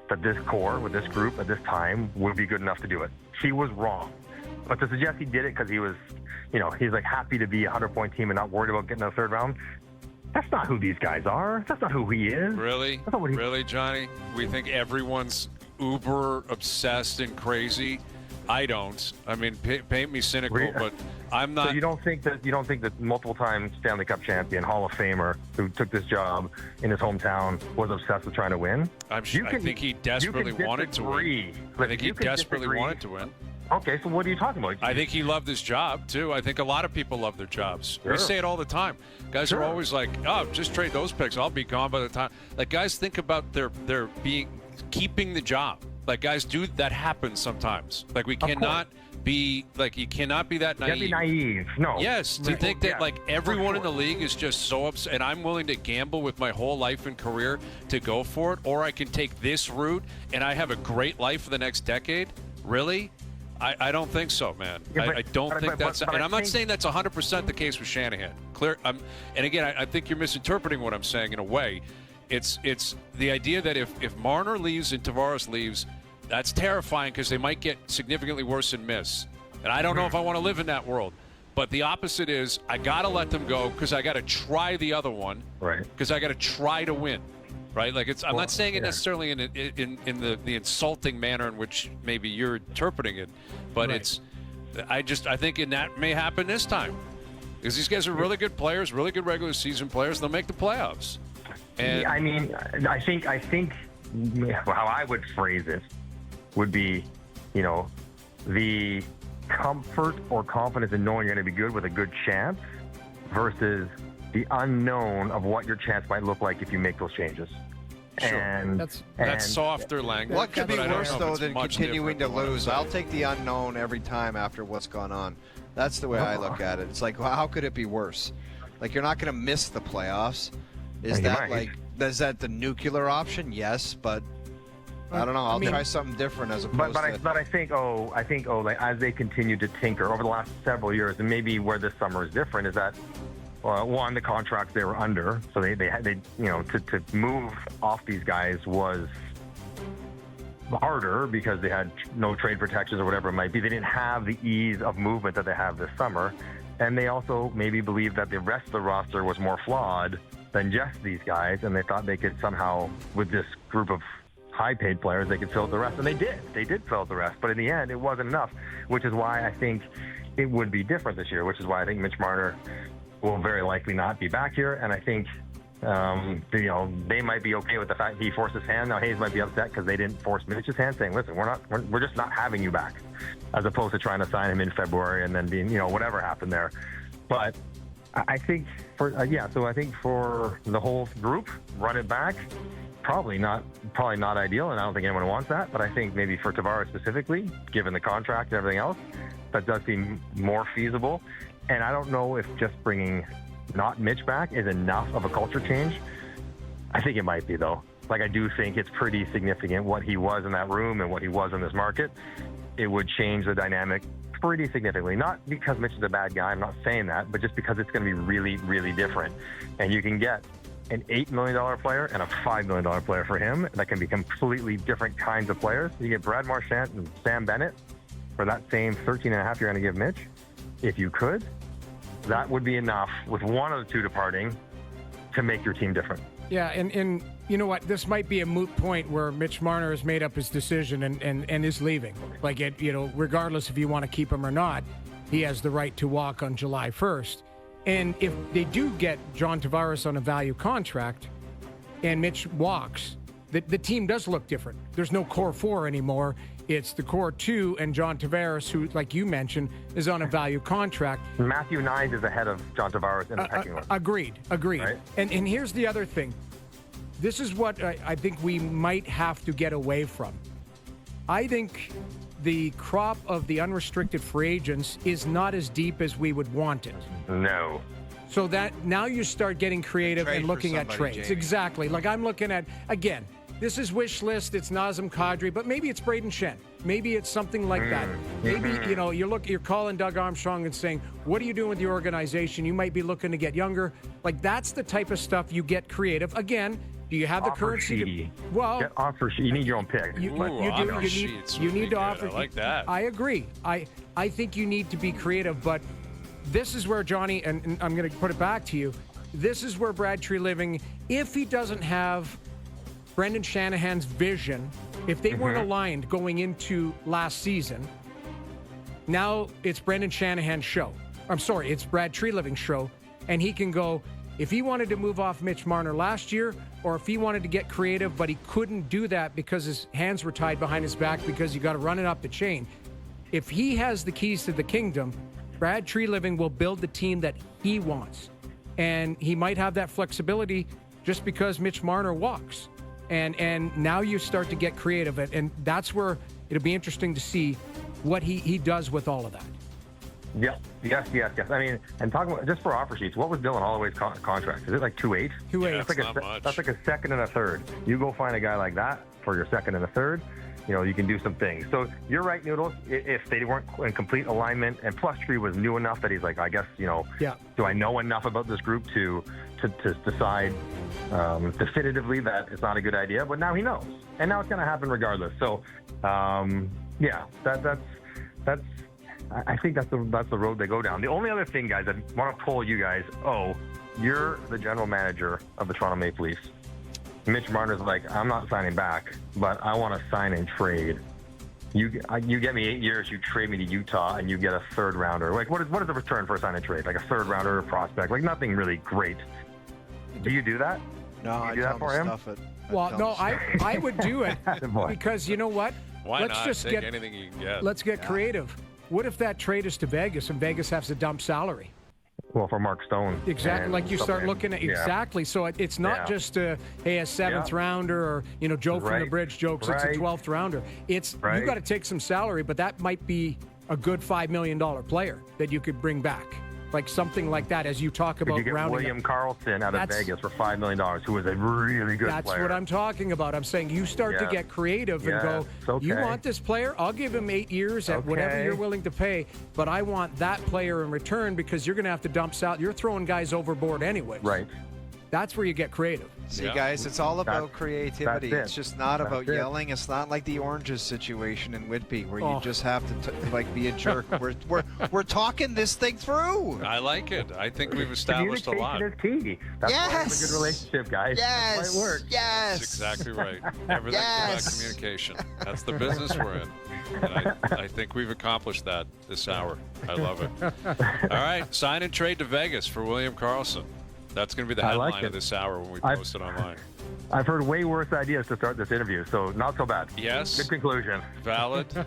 that this core with this group at this time would be good enough to do it. She was wrong. But to suggest he did it because he was, he's like happy to be a 100-point team and not worried about getting a third round, that's not who these guys are. That's not who he is. Really? That's not what Really, Johnny? We think everyone's uber obsessed and crazy. I don't. I mean, paint me cynical, but I'm not. So you don't think that multiple-time Stanley Cup champion, Hall of Famer, who took this job in his hometown, was obsessed with trying to win? I think he desperately wanted to win. I think he desperately wanted to win. Okay, so what are you talking about? I think he loved his job, too. I think a lot of people love their jobs. Sure. We say it all the time. Guys are always like, oh, just trade those picks. I'll be gone by the time. Like, guys think about their keeping the job. Like, guys, that happens sometimes. Like, we cannot be, like, you cannot be that naive. You can't be naive. No. Yes, to think that, like, everyone in the league is just so upset, and I'm willing to gamble with my whole life and career to go for it, or I can take this route, and I have a great life for the next decade. Really? I don't think so, man. Yeah, I don't think that's, and I'm not saying that's 100% the case with Shanahan. And again, I think you're misinterpreting what I'm saying in a way. It's the idea that if Marner leaves and Tavares leaves, that's terrifying because they might get significantly worse and miss. And I don't know if I want to live in that world. But the opposite is I got to let them go because I got to try the other one. Right. Because I got to try to win. Right? Like I'm not saying it necessarily in the insulting manner in which maybe you're interpreting it, but I think that may happen this time. Because these guys are really good players, really good regular season players, they'll make the playoffs. And I mean, I think how I would phrase it would be, the comfort or confidence in knowing you're going to be good with a good chance versus the unknown of what your chance might look like if you make those changes. Sure. And that's softer language. What could be worse, though, than much continuing to different lose? I'll take the unknown every time after what's gone on. That's the way I look at it. It's like, well, how could it be worse? Like, you're not going to miss the playoffs. Is that the nuclear option? Yes, but I don't know. I'll try something different as opposed to. But I think like as they continue to tinker over the last several years, and maybe where this summer is different is that. One, the contracts they were under, so they to move off these guys was harder because they had no trade protections or whatever it might be. They didn't have the ease of movement that they have this summer, and they also maybe believed that the rest of the roster was more flawed than just these guys, and they thought they could somehow, with this group of high-paid players, they could fill out the rest, and they did. They did fill out the rest, but in the end, it wasn't enough, which is why I think it would be different this year, which is why I think Mitch Marner will very likely not be back here, and I think they might be okay with the fact he forced his hand. Now Hayes might be upset because they didn't force Mitch's hand, saying, "Listen, we're just not having you back," as opposed to trying to sign him in February and then being whatever happened there. But I think for the whole group, run it back. Probably not ideal, and I don't think anyone wants that. But I think maybe for Tavares specifically, given the contract and everything else, that does seem more feasible. And I don't know if just bringing not Mitch back is enough of a culture change. I think it might be, though. Like, I do think it's pretty significant what he was in that room and what he was in this market. It would change the dynamic pretty significantly. Not because Mitch is a bad guy, I'm not saying that, but just because it's going to be really, really different. And you can get an $8 million player and a $5 million player for him that can be completely different kinds of players. You get Brad Marchand and Sam Bennett for that same 13.5 you're going to give Mitch. If you could, that would be enough with one of the two departing to make your team different. Yeah, and you know what? This might be a moot point where Mitch Marner has made up his decision and is leaving. Like, regardless if you want to keep him or not, he has the right to walk on July 1st. And if they do get John Tavares on a value contract and Mitch walks, the team does look different. There's no core four anymore. It's the core two and John Tavares, who, like you mentioned, is on a value contract. Matthew Knies is ahead of John Tavares in the pecking order. Agreed. Right? And here's the other thing. This is what I think we might have to get away from. I think the crop of the unrestricted free agents is not as deep as we would want it. No. So that now you start getting creative and looking at trades. Jamie. Exactly. Like I'm looking at, again, this is wish list. It's Nazem Kadri, but maybe it's Braden Shen. Maybe it's something like that. Maybe you're calling Doug Armstrong and saying, "What are you doing with the organization?" You might be looking to get younger. Like that's the type of stuff you get creative. Again, Do you have the Offer currency sheety. to? Well, Get offer sheet. You need your own pick. You, Ooh, you do. offer You sheets need. You would be need to good. offer. I like that. I agree. I think you need to be creative, but this is where Johnny, and I'm going to put it back to you. This is where Brad Treliving, if he doesn't have Brendan Shanahan's vision, if they weren't aligned going into last season, now it's Brendan Shanahan's show. I'm sorry, it's Brad Treliving's show, and he can go, if he wanted to move off Mitch Marner last year, or if he wanted to get creative, but he couldn't do that because his hands were tied behind his back because you got to run it up the chain. If he has the keys to the kingdom, Brad Treliving will build the team that he wants. And he might have that flexibility just because Mitch Marner walks. And now you start to get creative. And that's where it'll be interesting to see what he does with all of that. Yeah, yes. I mean, and talking about, just for offer sheets, what was Dylan Holloway's contract? Is it like 2.8? 2.8. That's like a second and a third. You go find a guy like that for your second and a third, you can do some things. So you're right, Noodles. If they weren't in complete alignment, and plus Tree was new enough that he's like, I guess, do I know enough about this group to decide definitively that it's not a good idea? But now he knows, and now it's going to happen regardless. So, that's. I think that's the road they go down. The only other thing, guys, I want to pull you guys. Oh, you're the general manager of the Toronto Maple Leafs. Mitch Marner's like, I'm not signing back, but I want to sign and trade. You get me 8 years, you trade me to Utah, and you get a third rounder. Like, what is the return for a sign and trade? Like a third rounder prospect, like nothing really great. Do you do that? No, I do that for him? stuff it. Well, no, I would do it because you know what? Why not take anything you can get? Let's get creative. What if that trade is to Vegas and Vegas has to dump salary? Well, for Mark Stone. Exactly. Like you start looking at exactly. So it's not just a seventh rounder or Joe from the Bridge jokes. It's a 12th rounder. It's you got to take some salary, but that might be a good $5 million player that you could bring back. Like something like that, as you talk about you get rounding William Karlsson out of Vegas for $5 million, who was a really good player. That's what I'm talking about. I'm saying you start to get creative and go, you want this player? I'll give him 8 years at whatever you're willing to pay, but I want that player in return because you're going to have to dump out. You're throwing guys overboard anyway. Right. That's where you get creative. See, guys, it's all about creativity. It's just not about yelling. It's not like the Oranges situation in Whitby where you just have to be a jerk. We're talking this thing through. I like it. I think we've established a lot. Communication is key. That's why it's a good relationship, guys. Yes. That's why it works. Yes. That's exactly right. Everything's about communication. That's the business we're in. And I think we've accomplished that this hour. I love it. All right, sign and trade to Vegas for William Karlsson. That's going to be the headline of this hour when we post it online. I've heard way worse ideas to start this interview, so not so bad. Yes. Good conclusion. Valid. You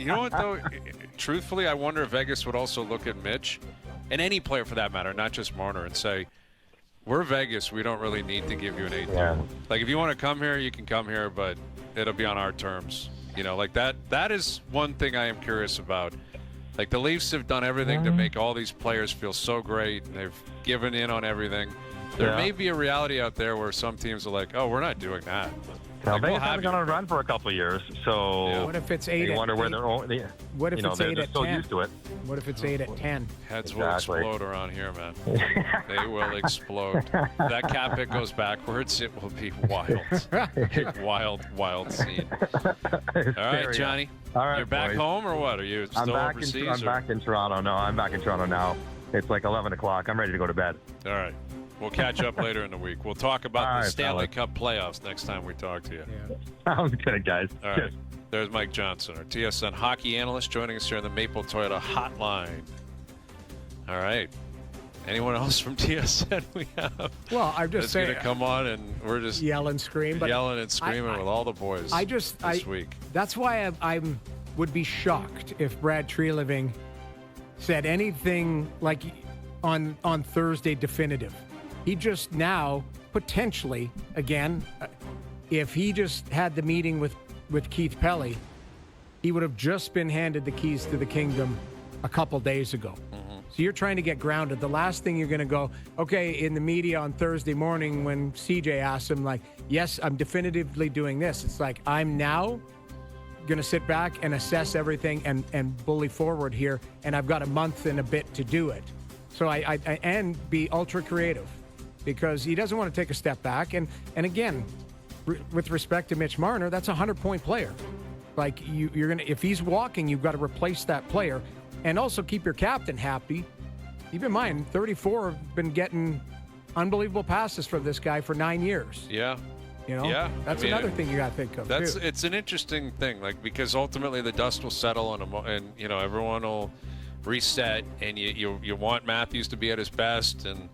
know what, though? Truthfully, I wonder if Vegas would also look at Mitch, and any player for that matter, not just Marner, and say, we're Vegas. We don't really need to give you an 8-year. Yeah. Like, if you want to come here, you can come here, but it'll be on our terms. Like that. That is one thing I am curious about. Like, the Leafs have done everything to make all these players feel so great. And they've given in on everything. There may be a reality out there where some teams are like, oh, we're not doing that. Now, Vegas haven't gone on a run for a couple of years, so what if it's 8? You wonder where they're. What if it's 8 they're at so 10? used to it. What if it's 8 at 10? Heads will explode around here, man. They will explode. If that cap hit goes backwards, it will be wild. wild scene. All right, Johnny. All right, you're back home or what? Are you still overseas? I'm back in Toronto. No, I'm back in Toronto now. It's like 11 o'clock. I'm ready to go to bed. All right. We'll catch up later in the week. We'll talk about the Stanley Cup playoffs next time we talk to you. Sounds good, guys. All right. There's Mike Johnson, our TSN hockey analyst, joining us here on the Maple Toyota Hotline. All right. Anyone else from TSN we have? Well, I'm just saying. Going to come on and we're just yell and scream. Yelling and screaming with all the boys this week. That's why I would be shocked if Brad Treliving said anything like on Thursday definitive. He just now, potentially, again, if he just had the meeting with Keith Pelly, he would have just been handed the keys to the kingdom a couple days ago. Mm-hmm. So you're trying to get grounded. The last thing you're going to go, okay, in the media on Thursday morning when CJ asks him, like, yes, I'm definitively doing this. It's like, I'm now going to sit back and assess everything and bully forward here, and I've got a month and a bit to do it. So I and be ultra creative. because he doesn't want to take a step back. And again, with respect to Mitch Marner, that's a 100-point player. Like you're gonna, if he's walking, you've got to replace that player, and also keep your captain happy. Keep in mind, 34 have been getting unbelievable passes from this guy for 9 years. Yeah. You know, yeah. that's another thing you got to think of. That's too. It's an interesting thing, like, because ultimately the dust will settle and you know, everyone will reset, and you want Matthews to be at his best, and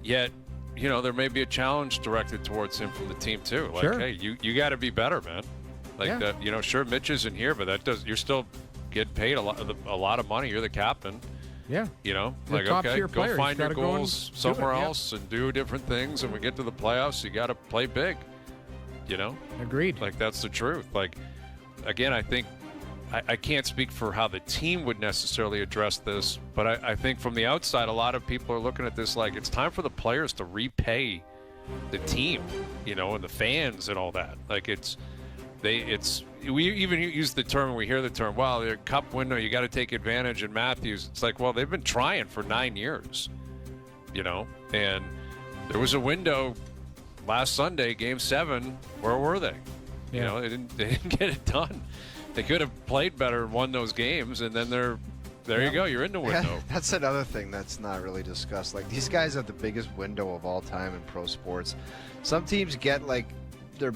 yet, you know, there may be a challenge directed towards him from the team too. Like, sure. hey, you got to be better, man. Like that, you know, sure, Mitch isn't here, but that does, you're still getting paid a lot of money. You're the captain. Yeah. You know, You're like, okay, go find your go goals somewhere else and do different things. And we get to the playoffs, you got to play big. You know? Agreed. Like, that's the truth. Like, again, I think I can't speak for how the team would necessarily address this, but I think from the outside, a lot of people are looking at this like it's time for the players to repay the team, you know, and the fans and all that. Like, we even use the term, we hear the term, well, the cup window, you got to take advantage in Matthews. It's like, well, they've been trying for 9 years, you know, and there was a window last Sunday, Game 7. Where were they? You know, they didn't get it done. They could have played better and won those games, and then there you go. You're in the window. Yeah, that's another thing that's not really discussed. Like, these guys have the biggest window of all time in pro sports. Some teams get, like, their